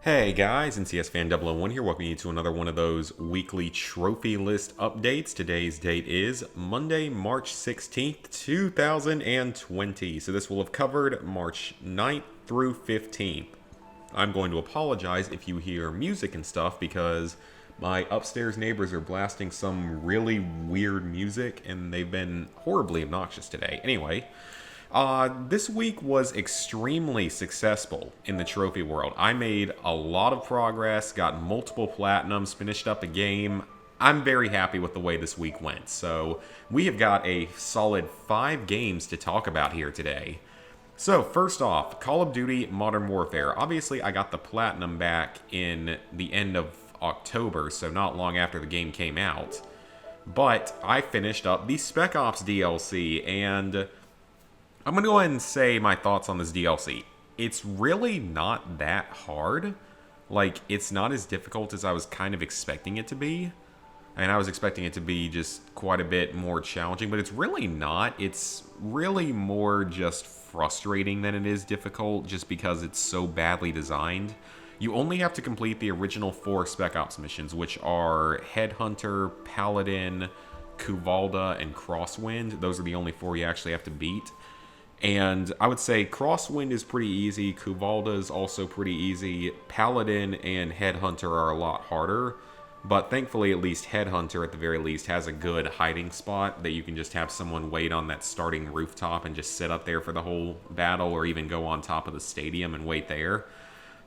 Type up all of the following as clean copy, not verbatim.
Hey guys, NCS Fan 001 here, welcoming you to another one of those weekly trophy list updates. Today's date is Monday, March 16th, 2020. So this will have covered March 9th through 15th. I'm going to apologize if you hear music and stuff because my upstairs neighbors are blasting some really weird music and they've been horribly obnoxious today. Anyway, this week was extremely successful in the trophy world. I made a lot of progress, got multiple platinums, finished up a game. I'm very happy with the way this week went. So we have got a solid 5 games to talk about here today. So first off, Call of Duty Modern Warfare. Obviously, I got the platinum back in the end of October, so not long after the game came out. But I finished up the Spec Ops DLC, and I'm going to go ahead and say my thoughts on this DLC. It's really not that hard. Like, it's not as difficult as I was kind of expecting it to be. And I was expecting it to be just quite a bit more challenging, but it's really not. It's really more just frustrating than it is difficult just because it's so badly designed. You only have to complete the original 4 Spec Ops missions, which are Headhunter, Paladin, Kuvalda, and Crosswind. Those are the only 4 you actually have to beat. And I would say Crosswind is pretty easy, Kuvalda is also pretty easy, Paladin and Headhunter are a lot harder, but thankfully at least Headhunter at the very least has a good hiding spot that you can just have someone wait on that starting rooftop and just sit up there for the whole battle, or even go on top of the stadium and wait there.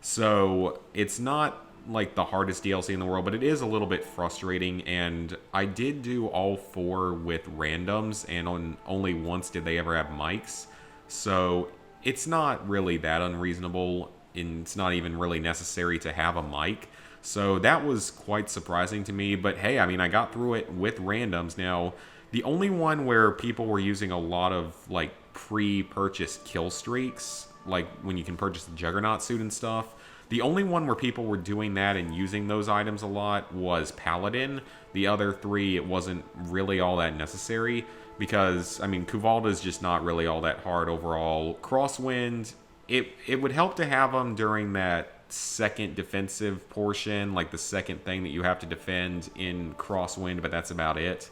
So it's not like the hardest DLC in the world, but it is a little bit frustrating, and I did do all 4 with randoms, and only once did they ever have mics. So it's not really that unreasonable, and it's not even really necessary to have a mic. So that was quite surprising to me, but hey, I mean, I got through it with randoms. Now, the only one where people were using a lot of like pre-purchased kill streaks, like when you can purchase the Juggernaut suit and stuff, the only one where people were doing that and using those items a lot was Paladin. The other 3, it wasn't really all that necessary because, I mean, Kuvalda is just not really all that hard overall. Crosswind, it would help to have them during that second defensive portion, like the second thing that you have to defend in Crosswind, but that's about it.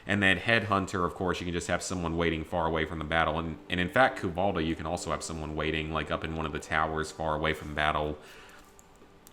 And then Headhunter, of course, you can just have someone waiting far away from the battle. And in fact, Kuvalda, you can also have someone waiting like up in one of the towers far away from battle.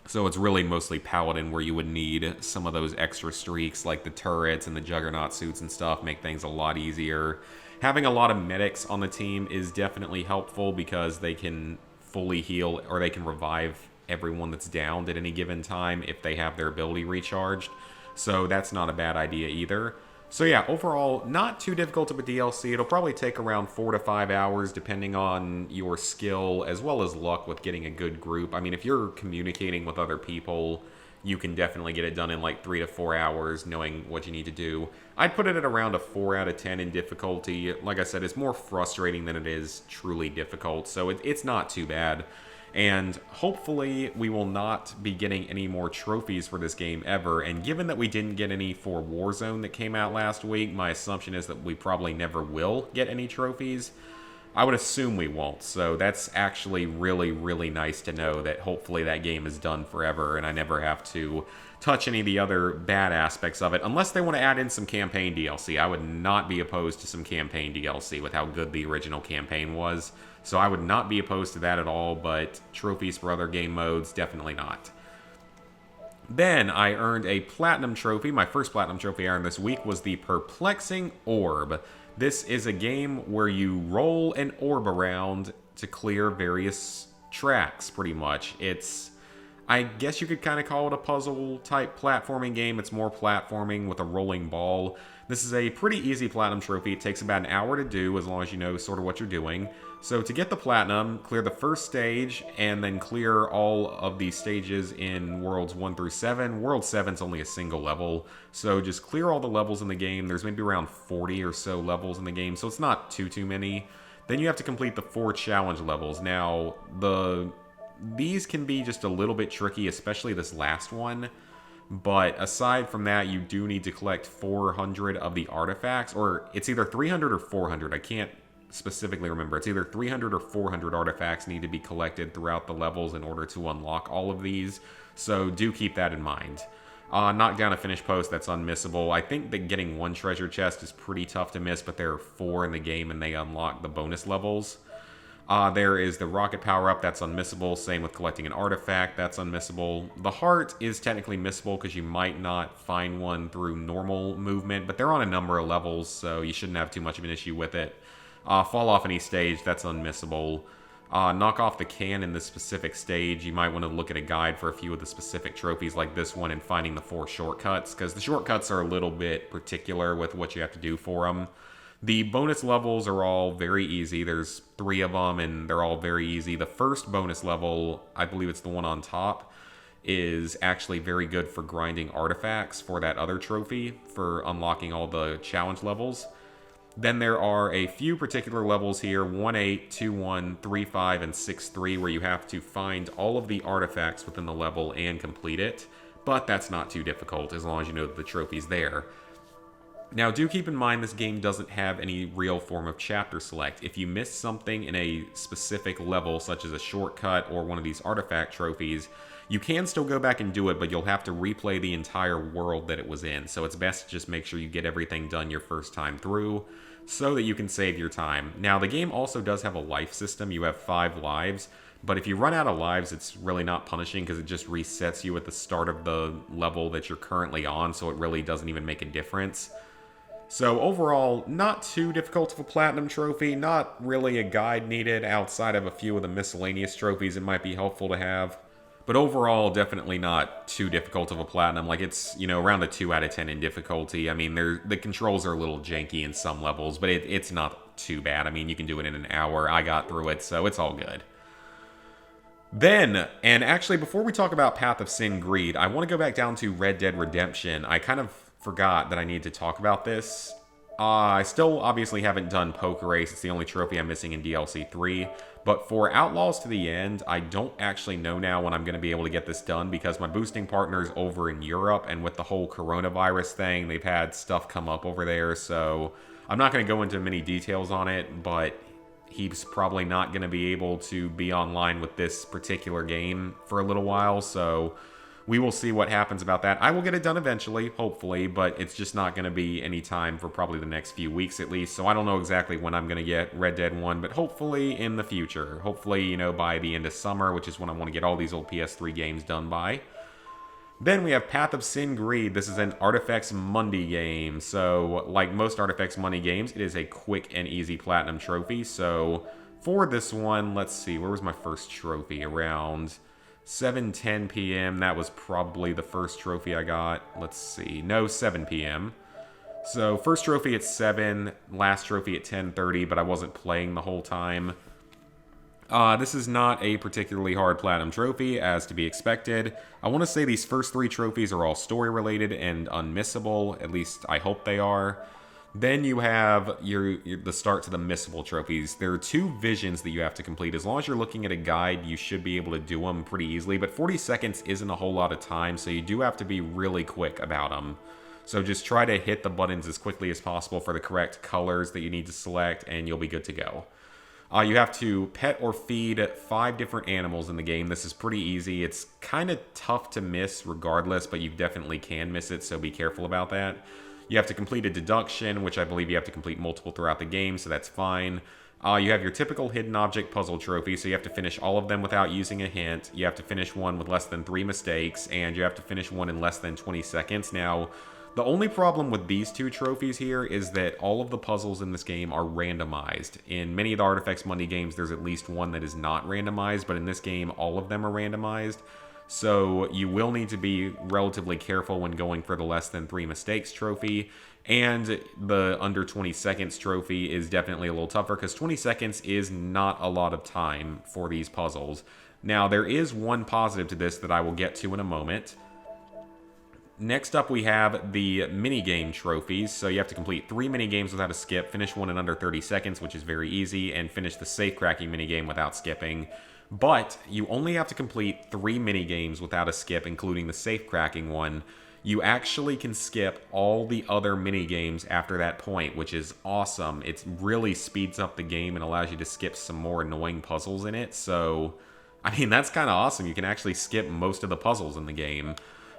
So it's really mostly Paladin where you would need some of those extra streaks, like the turrets and the Juggernaut suits and stuff, make things a lot easier. Having a lot of medics on the team is definitely helpful because they can fully heal, or they can revive everyone that's downed at any given time if they have their ability recharged. So that's not a bad idea either. So yeah, overall, not too difficult of a DLC. It'll probably take around 4 to 5 hours depending on your skill as well as luck with getting a good group. I mean, if you're communicating with other people, you can definitely get it done in like 3 to 4 hours knowing what you need to do. I'd put it at around a 4 out of 10 in difficulty. Like I said, it's more frustrating than it is truly difficult, so it's not too bad. And hopefully we will not be getting any more trophies for this game ever. And given that we didn't get any for Warzone that came out last week, my assumption is that we probably never will get any trophies. I would assume we won't. So that's actually really, really nice to know that hopefully that game is done forever and I never have to touch any of the other bad aspects of it. Unless they want to add in some campaign DLC. I would not be opposed to some campaign DLC with how good the original campaign was. So I would not be opposed to that at all, but trophies for other game modes, definitely not. Then I earned a platinum trophy. My first platinum trophy I earned this week was the Perplexing Orb. This is a game where you roll an orb around to clear various tracks, pretty much. It's, I guess you could kind of call it a puzzle-type platforming game. It's more platforming with a rolling ball. This is a pretty easy platinum trophy. It takes about an hour to do as long as you know sort of what you're doing. So to get the platinum, clear the first stage and then clear all of the stages in Worlds 1 through 7. World 7 is only a single level, so just clear all the levels in the game. There's maybe around 40 or so levels in the game, so it's not too many. Then you have to complete the 4 challenge levels. Now, these can be just a little bit tricky, especially this last one. But aside from that, you do need to collect 400 of the artifacts, or it's either 300 or 400. I can't specifically remember. It's either 300 or 400 artifacts need to be collected throughout the levels in order to unlock all of these, so do keep that in mind. Knock down a finish post, that's unmissable. I think that getting one treasure chest is pretty tough to miss, but there are 4 in the game and they unlock the bonus levels. There is the rocket power-up, that's unmissable. Same with collecting an artifact, that's unmissable. The heart is technically missable because you might not find one through normal movement, but they're on a number of levels, so you shouldn't have too much of an issue with it. Fall off any stage, that's unmissable. Knock off the can in this specific stage. You might want to look at a guide for a few of the specific trophies like this one and finding the 4 shortcuts, because the shortcuts are a little bit particular with what you have to do for them. The bonus levels are all very easy. There's 3 of them, and they're all very easy. The first bonus level, I believe it's the one on top, is actually very good for grinding artifacts for that other trophy, for unlocking all the challenge levels. Then there are a few particular levels here, 1-8, 2-1, 3-5, and 6-3, where you have to find all of the artifacts within the level and complete it. But that's not too difficult, as long as you know that the trophy's there. Now, do keep in mind this game doesn't have any real form of chapter select. If you miss something in a specific level, such as a shortcut or one of these artifact trophies, you can still go back and do it, but you'll have to replay the entire world that it was in. So it's best to just make sure you get everything done your first time through, so that you can save your time. Now, the game also does have a life system. You have 5 lives, but if you run out of lives, it's really not punishing because it just resets you at the start of the level that you're currently on, so it really doesn't even make a difference. So overall, not too difficult of a platinum trophy, not really a guide needed outside of a few of the miscellaneous trophies it might be helpful to have. But overall, definitely not too difficult of a platinum. Like, it's, you know, around a 2 out of 10 in difficulty. I mean, the controls are a little janky in some levels, but it's not too bad. I mean, you can do it in an hour. I got through it, so it's all good. Then, and actually, before we talk about Path of Sin Greed, I want to go back down to Red Dead Redemption. I kind of forgot that I need to talk about this. I still obviously haven't done Poker Race. It's the only trophy I'm missing in DLC 3. But for Outlaws to the End, I don't actually know now when I'm going to be able to get this done because my boosting partner's over in Europe, and with the whole coronavirus thing, they've had stuff come up over there, so I'm not going to go into many details on it, but he's probably not going to be able to be online with this particular game for a little while, so we will see what happens about that. I will get it done eventually, hopefully, but it's just not going to be any time for probably the next few weeks at least. So I don't know exactly when I'm going to get Red Dead 1, but hopefully in the future. Hopefully, you know, by the end of summer, which is when I want to get all these old PS3 games done by. Then we have Path of Sin Greed. This is an Artifex Mundi game. So, like most Artifex Mundi games, it is a quick and easy platinum trophy. So, for this one, let's see, where was my first trophy? Around 7:10 p.m. That was probably the first trophy I got. Let's see. No, 7 p.m. So, first trophy at 7, last trophy at 10:30, but I wasn't playing the whole time. This is not a particularly hard platinum trophy, as to be expected. I want to say these first 3 trophies are all story-related and unmissable. At least, I hope they are. Then you have the start to the missable trophies. There are 2 visions that you have to complete. As long as you're looking at a guide, you should be able to do them pretty easily. But 40 seconds isn't a whole lot of time, so you do have to be really quick about them. So just try to hit the buttons as quickly as possible for the correct colors that you need to select, and you'll be good to go. You have to pet or feed 5 different animals in the game. This is pretty easy. It's kind of tough to miss regardless, but you definitely can miss it, so be careful about that. You have to complete a deduction, which I believe you have to complete multiple throughout the game, so that's fine. You have your typical hidden object puzzle trophy, so you have to finish all of them without using a hint. You have to finish one with less than 3 mistakes, and you have to finish one in less than 20 seconds. Now, the only problem with these 2 trophies here is that all of the puzzles in this game are randomized. In many of the Artifex Mundi games, there's at least one that is not randomized, but in this game, all of them are randomized. So you will need to be relatively careful when going for the less than 3 mistakes trophy. And the under 20 seconds trophy is definitely a little tougher because 20 seconds is not a lot of time for these puzzles. Now, there is one positive to this that I will get to in a moment. Next up, we have the minigame trophies. So you have to complete 3 minigames without a skip, finish one in under 30 seconds, which is very easy, and finish the safe cracking minigame without skipping. But you only have to complete 3 minigames without a skip, including the safe cracking one. you actually can skip all the other mini games after that point, which is awesome. It really speeds up the game and allows you to skip some more annoying puzzles in it. So, I mean, that's kind of awesome. You can actually skip most of the puzzles in the game.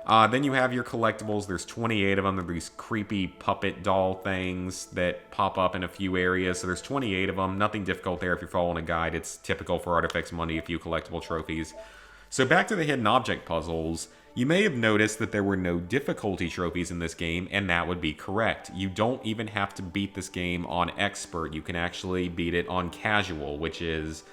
Then you have your collectibles. There's 28 of them. They're these creepy puppet doll things that pop up in a few areas. So there's 28 of them. Nothing difficult there if you're following a guide. It's typical for Artifacts Monday, a few collectible trophies. So back to the hidden object puzzles. You may have noticed that there were no difficulty trophies in this game, and that would be correct. You don't even have to beat this game on Expert. You can actually beat it on Casual, which is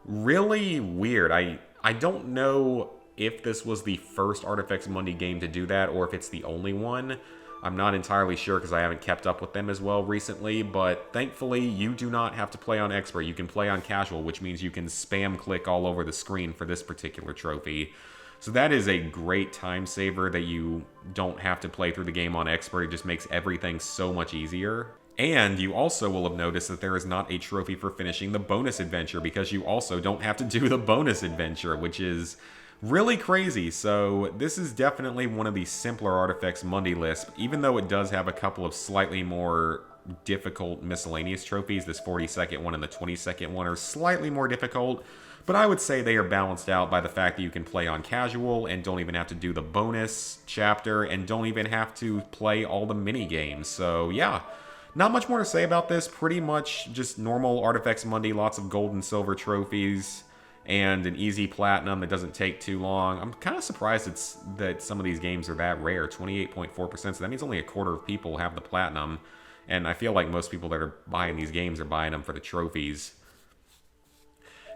really weird. I don't know if this was the first Artifacts Monday game to do that, or if it's the only one. I'm not entirely sure because I haven't kept up with them as well recently, but thankfully you do not have to play on Expert. You can play on Casual, which means you can spam click all over the screen for this particular trophy. So that is a great time saver that you don't have to play through the game on Expert. It just makes everything so much easier. And you also will have noticed that there is not a trophy for finishing the bonus adventure because you also don't have to do the bonus adventure, which is really crazy. So this is definitely one of the simpler Artifacts Monday lists, even though it does have a couple of slightly more difficult miscellaneous trophies. This 40-second one and the 20-second one are slightly more difficult, but I would say they are balanced out by the fact that you can play on Casual and don't even have to do the bonus chapter and don't even have to play all the mini games. So yeah, not much more to say about this. Pretty much just normal Artifacts Monday, lots of gold and silver trophies, and an easy platinum that doesn't take too long. I'm kind of surprised that some of these games are that rare, 28.4%, so that means only a quarter of people have the platinum, and I feel like most people that are buying these games are buying them for the trophies.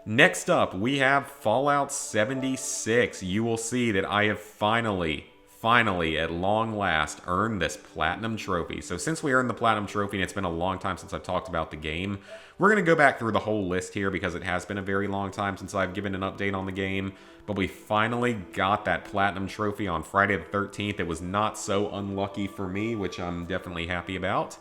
Next up, we have Fallout 76. You will see that I have finally, at long last, earned this Platinum Trophy. So since we earned the Platinum Trophy, and it's been a long time since I've talked about the game, we're going to go back through the whole list here because it has been a very long time since I've given an update on the game. But we finally got that Platinum Trophy on Friday the 13th. It was not so unlucky for me, which I'm definitely happy about.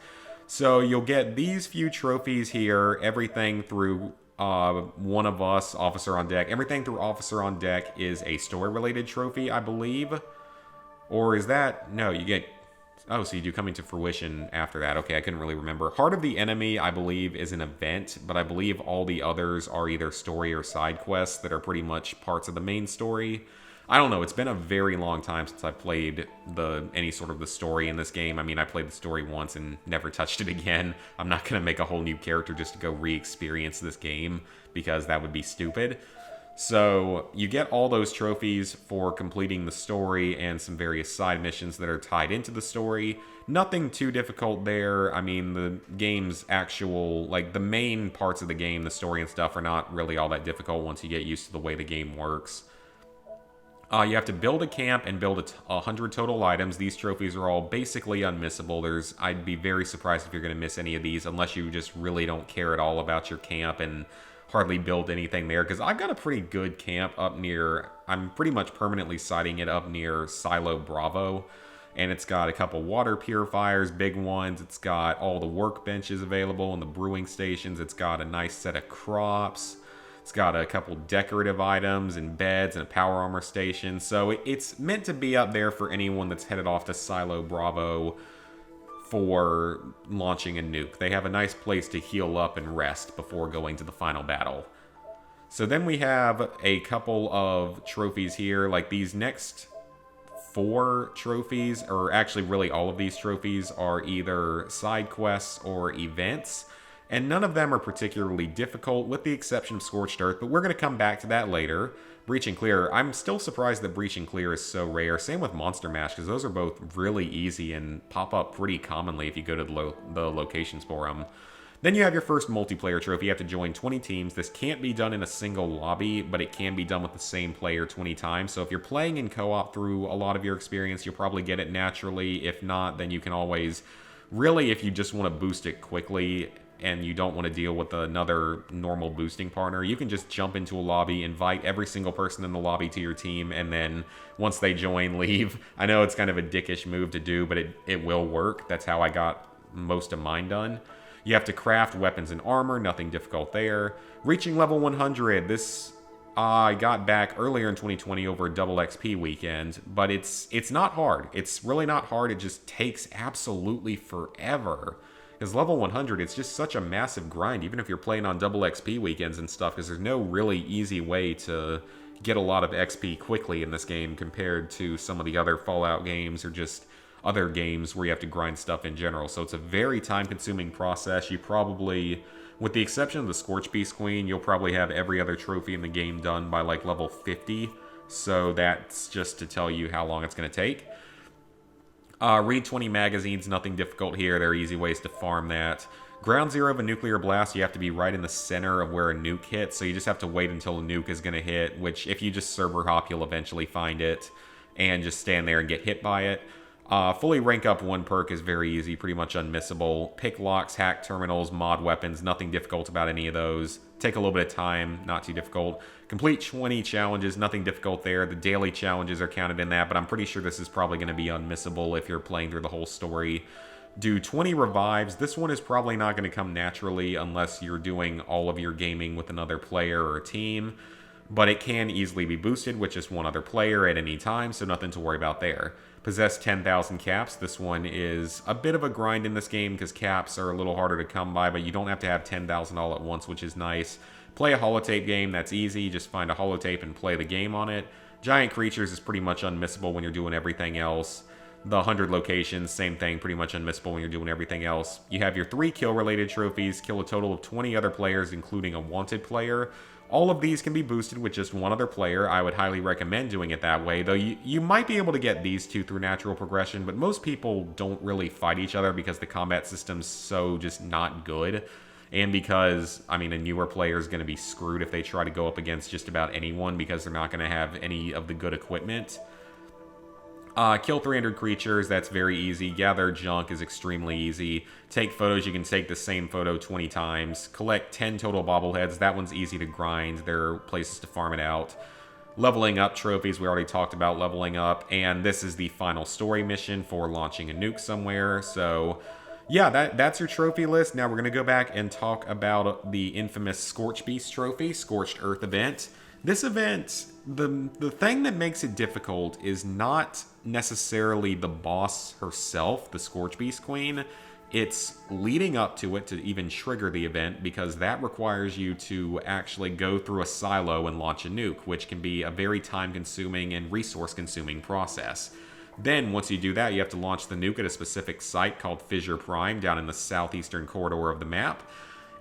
So you'll get these few trophies here, everything through One of Us, Officer on Deck. Everything through Officer on Deck is a story-related trophy, I believe. Or is that... No, you get... Oh, so you do Coming to Fruition after that. Okay, I couldn't really remember. Heart of the Enemy, I believe, is an event, but I believe all the others are either story or side quests that are pretty much parts of the main story. I don't know, it's been a very long time since I've played any sort of the story in this game. I mean, I played the story once and never touched it again. I'm not going to make a whole new character just to go re-experience this game, because that would be stupid. So you get all those trophies for completing the story and some various side missions that are tied into the story. Nothing too difficult there. I mean, the game's actual, like the main parts of the game, the story and stuff, are not really all that difficult once you get used to the way the game works. You have to build a camp and build 100 total items. These trophies are all basically unmissable. I'd be very surprised if you're going to miss any of these unless you just really don't care at all about your camp and hardly build anything there, because I've got a pretty good camp up near... I'm pretty much permanently siting it up near Silo Bravo, and it's got a couple water purifiers, big ones. It's got all the workbenches available and the brewing stations. It's got a nice set of crops. It's got a couple decorative items and beds and a power armor station. So it's meant to be up there for anyone that's headed off to Silo Bravo for launching a nuke. They have a nice place to heal up and rest before going to the final battle. So then we have a couple of trophies here. Like these next 4 trophies, or actually really all of these trophies, are either side quests or events. And none of them are particularly difficult, with the exception of Scorched Earth, but we're going to come back to that later. Breach and Clear. I'm still surprised that Breach and Clear is so rare. Same with Monster Mash, because those are both really easy and pop up pretty commonly if you go to the locations for them. Then you have your first multiplayer trophy. You have to join 20 teams. This can't be done in a single lobby, but it can be done with the same player 20 times. So if you're playing in co-op through a lot of your experience, you'll probably get it naturally. If not, then you can always... Really, if you just want to boost it quickly and you don't want to deal with another normal boosting partner, you can just jump into a lobby, invite every single person in the lobby to your team, and then once they join, leave. I know it's kind of a dickish move to do, but it will work. That's how I got most of mine done. You have to craft weapons and armor, nothing difficult there. Reaching level 100, this I got back earlier in 2020 over a double XP weekend, but it's not hard. It's really not hard. It just takes absolutely forever. Because level 100, it's just such a massive grind, even if you're playing on double XP weekends and stuff, because there's no really easy way to get a lot of XP quickly in this game compared to some of the other Fallout games or just other games where you have to grind stuff in general. So it's a very time-consuming process. You probably, with the exception of the Scorched Beast Queen, you'll probably have every other trophy in the game done by like level 50. So that's just to tell you how long it's going to take. Read 20 magazines, nothing difficult here. There are easy ways to farm that. Ground zero of a nuclear blast, you have to be right in the center of where a nuke hits, so you just have to wait until a nuke is going to hit, which if you just server hop, you'll eventually find it, and just stand there and get hit by it. Fully rank up one perk is very easy, pretty much unmissable. Pick locks, hack terminals, mod weapons, nothing difficult about any of those. Take a little bit of time, not too difficult. Complete 20 challenges, nothing difficult there. The daily challenges are counted in that, but I'm pretty sure this is probably going to be unmissable if you're playing through the whole story. Do 20 revives. This one is probably not going to come naturally unless you're doing all of your gaming with another player or a team, but it can easily be boosted with just one other player at any time, so nothing to worry about there. Possess 10,000 caps. This one is a bit of a grind in this game because caps are a little harder to come by, but you don't have to have 10,000 all at once, which is nice. Play a holotape game. That's easy. Just find a holotape and play the game on it. Giant creatures is pretty much unmissable when you're doing everything else. The 100 locations, same thing, pretty much unmissable when you're doing everything else. You have your 3 kill-related trophies, kill a total of 20 other players, including a wanted player. All of these can be boosted with just one other player. I would highly recommend doing it that way, though you might be able to get these two through natural progression, but most people don't really fight each other because the combat system's so just not good. And because, I mean, a newer player is going to be screwed if they try to go up against just about anyone because they're not going to have any of the good equipment. Kill 300 creatures, that's very easy. Gather junk is extremely easy. Take photos, you can take the same photo 20 times. Collect 10 total bobbleheads, that one's easy to grind. There are places to farm it out. Leveling up trophies, we already talked about leveling up. And this is the final story mission for launching a nuke somewhere. So, yeah, that's your trophy list. Now we're going to go back and talk about the infamous Scorched Beast trophy, Scorched Earth event. This event, the thing that makes it difficult is not necessarily the boss herself, the Scorched Beast Queen. It's leading up to it to even trigger the event, because that requires you to actually go through a silo and launch a nuke, which can be a very time-consuming and resource-consuming process. Then, once you do that, you have to launch the nuke at a specific site called Fissure Prime down in the southeastern corridor of the map.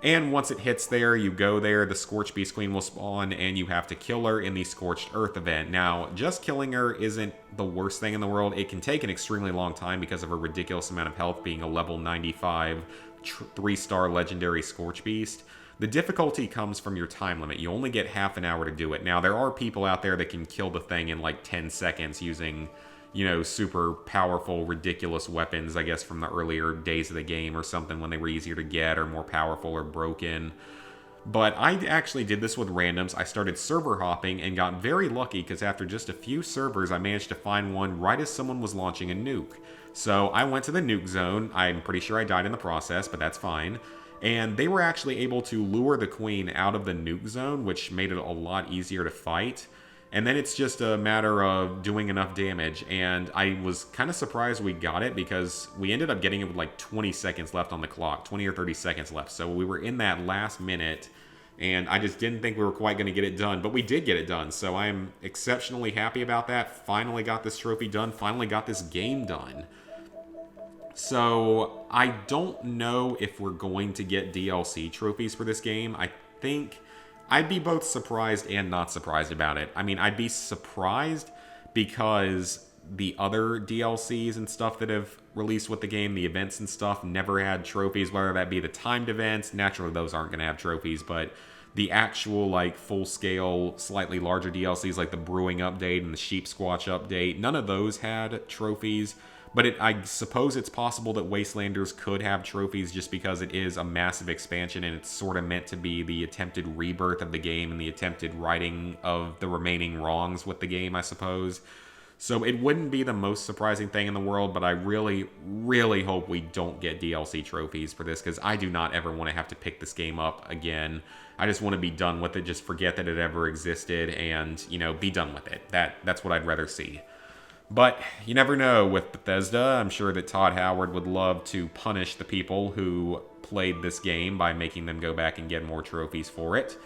And once it hits there, you go there, the Scorched Beast Queen will spawn, and you have to kill her in the Scorched Earth event. Now, just killing her isn't the worst thing in the world. It can take an extremely long time because of her ridiculous amount of health, being a level 95 3-star legendary Scorched Beast. The difficulty comes from your time limit. You only get half an hour to do it. Now, there are people out there that can kill the thing in like 10 seconds using, you know, super powerful, ridiculous weapons, I guess, from the earlier days of the game or something when they were easier to get or more powerful or broken. But I actually did this with randoms. I started server hopping and got very lucky because after just a few servers, I managed to find one right as someone was launching a nuke. So I went to the nuke zone. I'm pretty sure I died in the process, but that's fine. And they were actually able to lure the queen out of the nuke zone, which made it a lot easier to fight. And then it's just a matter of doing enough damage, and I was kind of surprised we got it because we ended up getting it with like 20 seconds left on the clock, 20 or 30 seconds left. So we were in that last minute, and I just didn't think we were quite going to get it done, but we did get it done. So I am exceptionally happy about that. Finally got this trophy done, finally got this game done. So I don't know if we're going to get DLC trophies for this game. I think I'd be both surprised and not surprised about it. I mean, I'd be surprised because the other DLCs and stuff that have released with the game, the events and stuff, never had trophies, whether that be the timed events. Naturally, those aren't going to have trophies, but the actual, like, full-scale, slightly larger DLCs, like the Brewing update and the Sheep Squatch update, none of those had trophies. But I suppose it's possible that Wastelanders could have trophies just because it is a massive expansion and it's sort of meant to be the attempted rebirth of the game and the attempted righting of the remaining wrongs with the game, I suppose. So it wouldn't be the most surprising thing in the world, but I really, really hope we don't get DLC trophies for this, because I do not ever want to have to pick this game up again. I just want to be done with it, just forget that it ever existed, and, you know, be done with it. That's what I'd rather see. But you never know with Bethesda. I'm sure that Todd Howard would love to punish the people who played this game by making them go back and get more trophies for it.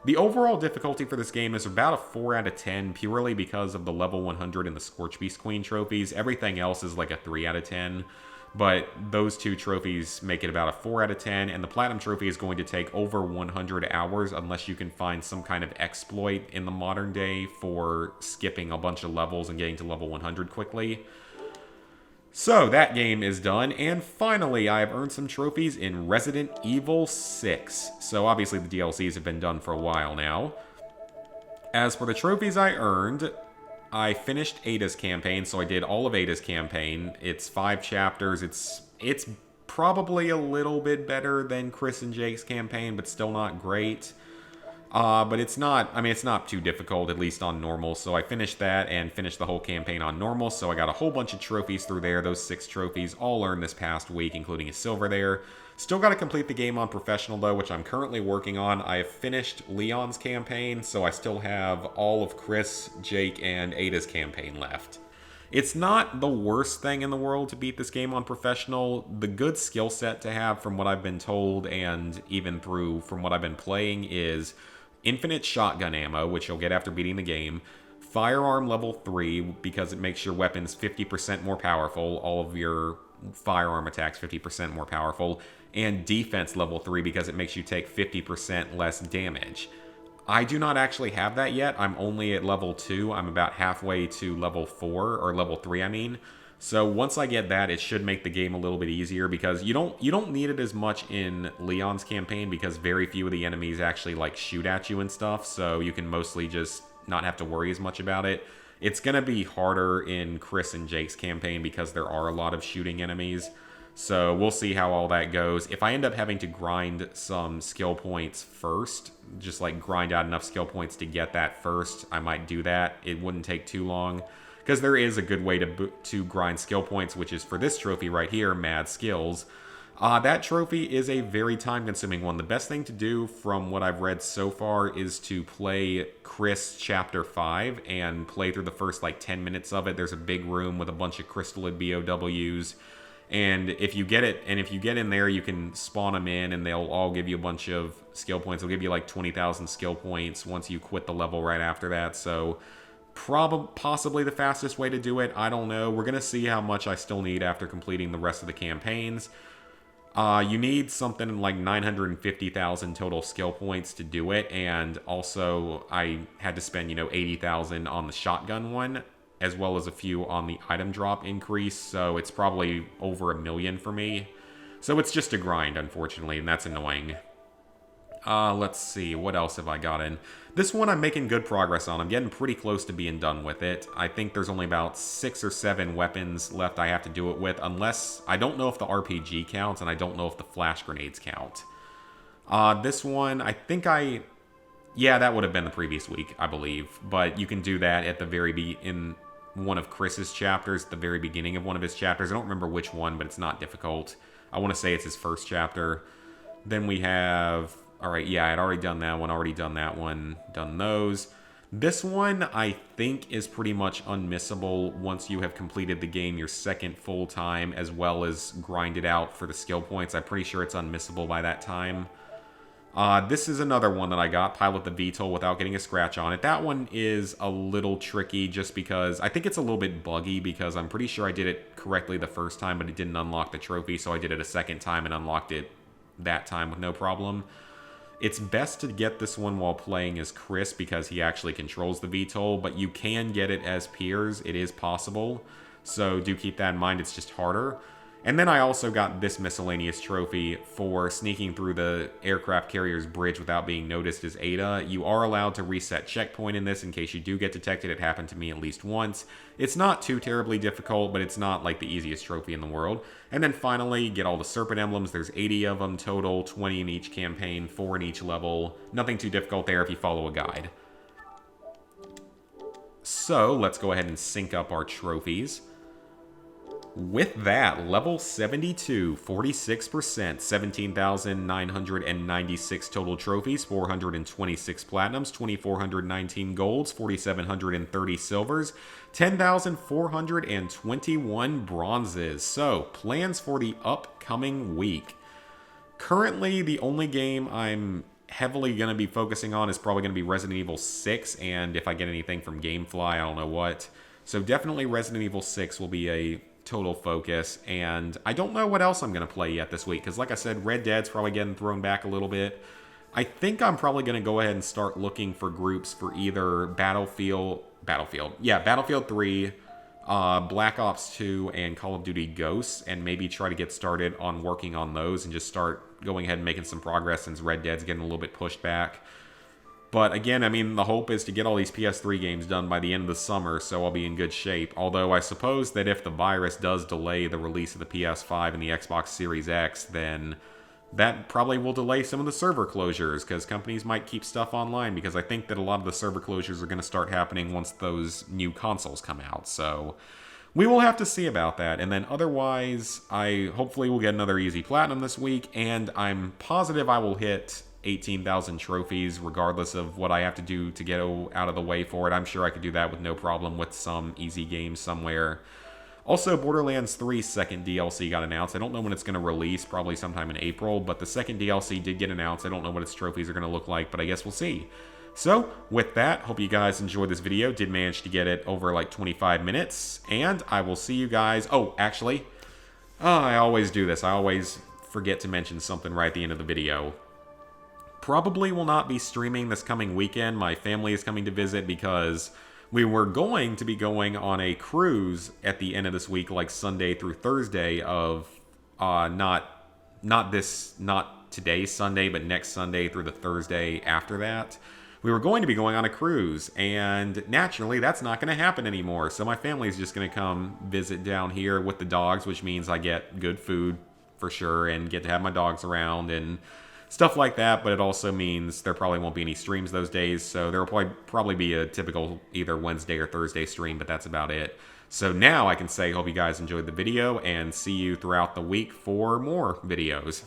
The overall difficulty for this game is about a 4 out of 10, purely because of the level 100 and the Scorched Beast Queen trophies. Everything else is like a 3 out of 10, but those two trophies make it about a 4 out of 10, and the Platinum Trophy is going to take over 100 hours unless you can find some kind of exploit in the modern day for skipping a bunch of levels and getting to level 100 quickly. So that game is done, and finally I have earned some trophies in Resident Evil 6. So obviously the DLCs have been done for a while now. As for the trophies I earned, I finished Ada's campaign, so I did all of Ada's campaign. It's 5 chapters. It's probably a little bit better than Chris and Jake's campaign, but still not great. But it's not, I mean, it's not too difficult, at least on normal. So I finished that and finished the whole campaign on normal. So I got a whole bunch of trophies through there. Those 6 trophies all earned this past week, including a silver there. Still got to complete the game on professional, though, which I'm currently working on. I have finished Leon's campaign, so I still have all of Chris, Jake, and Ada's campaign left. It's not the worst thing in the world to beat this game on professional. The good skill set to have, from what I've been told and even through from what I've been playing, is infinite shotgun ammo, which you'll get after beating the game, firearm level 3, because it makes your weapons 50% more powerful, all of your firearm attacks 50% more powerful, and defense level 3, because it makes you take 50% less damage. I do not actually have that yet. I'm only at level 2. I'm about halfway to level 4, or level 3, I mean. So once I get that, it should make the game a little bit easier, because you don't need it as much in Leon's campaign, because very few of the enemies actually like shoot at you and stuff, so you can mostly just not have to worry as much about it. It's going to be harder in Chris and Jake's campaign because there are a lot of shooting enemies. So we'll see how all that goes. If I end up having to grind some skill points first, just like grind out enough skill points to get that first, I might do that. It wouldn't take too long, because there is a good way to grind skill points, which is for this trophy right here, Mad Skills. That trophy is a very time-consuming one. The best thing to do, from what I've read so far, is to play Chris Chapter 5 and play through the first, like, 10 minutes of it. There's a big room with a bunch of crystallid BOWs. And if you get it, and if you get in there, you can spawn them in, and they'll all give you a bunch of skill points. They'll give you, like, 20,000 skill points once you quit the level right after that. So possibly the fastest way to do it. I don't know. We're going to see how much I still need after completing the rest of the campaigns. You need something like 950,000 total skill points to do it, and also I had to spend, 80,000 on the shotgun one, as well as a few on the item drop increase, so it's probably over 1 million for me. So it's just a grind, unfortunately, and that's annoying. Let's see, what else have I got in? This one I'm making good progress on. I'm getting pretty close to being done with it. I think there's only about 6 or 7 weapons left I have to do it with, unless, I don't know if the RPG counts, and I don't know if the flash grenades count. This one, I think yeah, that would have been the previous week, I believe, but you can do that at the in one of Chris's chapters, at the very beginning of one of his chapters. I don't remember which one, but it's not difficult. I want to say it's his first chapter. Then we have... Alright, yeah, I had already done that one, done those. This one, I think, is pretty much unmissable once you have completed the game your second full time, as well as grinded out for the skill points. I'm pretty sure it's unmissable by that time. This is another one that I got, Pilot the VTOL without getting a scratch on it. That one is a little tricky just because I think it's a little bit buggy, because I'm pretty sure I did it correctly the first time, but it didn't unlock the trophy, so I did it a second time and unlocked it that time with no problem. It's best to get this one while playing as Chris, because he actually controls the VTOL, but you can get it as Piers. It is possible, so do keep that in mind. It's just harder. And then I also got this miscellaneous trophy for sneaking through the aircraft carrier's bridge without being noticed as Ada. You are allowed to reset checkpoint in this in case you do get detected. It happened to me at least once. It's not too terribly difficult, but it's not like the easiest trophy in the world. And then finally, get all the serpent emblems. There's 80 of them total, 20 in each campaign, 4 in each level. Nothing too difficult there if you follow a guide. So let's go ahead and sync up our trophies. With that, level 72, 46%, 17,996 total trophies, 426 platinums, 2,419 golds, 4,730 silvers, 10,421 bronzes. So, plans for the upcoming week. Currently, the only game I'm heavily going to be focusing on is probably going to be Resident Evil 6, and if I get anything from Gamefly, I don't know what. So definitely Resident Evil 6 will be a total focus, and I don't know what else I'm going to play yet this week, because like I said, Red Dead's probably getting thrown back a little bit. I think I'm probably going to go ahead and start looking for groups for either Battlefield 3, Black Ops 2, and Call of Duty Ghosts, and maybe try to get started on working on those and just start going ahead and making some progress since Red Dead's getting a little bit pushed back. But again, I mean, the hope is to get all these PS3 games done by the end of the summer, so I'll be in good shape. Although I suppose that if the virus does delay the release of the PS5 and the Xbox Series X, then that probably will delay some of the server closures, because companies might keep stuff online, because I think that a lot of the server closures are going to start happening once those new consoles come out. So we will have to see about that. And then otherwise, I hopefully will get another easy platinum this week, and I'm positive I will hit 18,000 trophies regardless of what I have to do to get out of the way for it. I'm sure I could do that with no problem with some easy game somewhere. Also, Borderlands 3's second DLC got announced. I don't know when it's going to release, probably sometime in April, but the second DLC did get announced. I don't know what its trophies are going to look like, but I guess we'll see. So, with that, hope you guys enjoyed this video. Did manage to get it over like 25 minutes, and I will see you guys... Oh, actually, I always do this. I always forget to mention something right at the end of the video. Probably will not be streaming this coming weekend. My family is coming to visit because we were going to be going on a cruise at the end of this week, like Sunday through Thursday of not today's Sunday, but next Sunday through the Thursday after that. We were going to be going on a cruise, and naturally that's not going to happen anymore. So my family is just going to come visit down here with the dogs, which means I get good food for sure and get to have my dogs around and stuff like that, but it also means there probably won't be any streams those days, so there will probably be a typical either Wednesday or Thursday stream, but that's about it. So now I can say, hope you guys enjoyed the video, and see you throughout the week for more videos.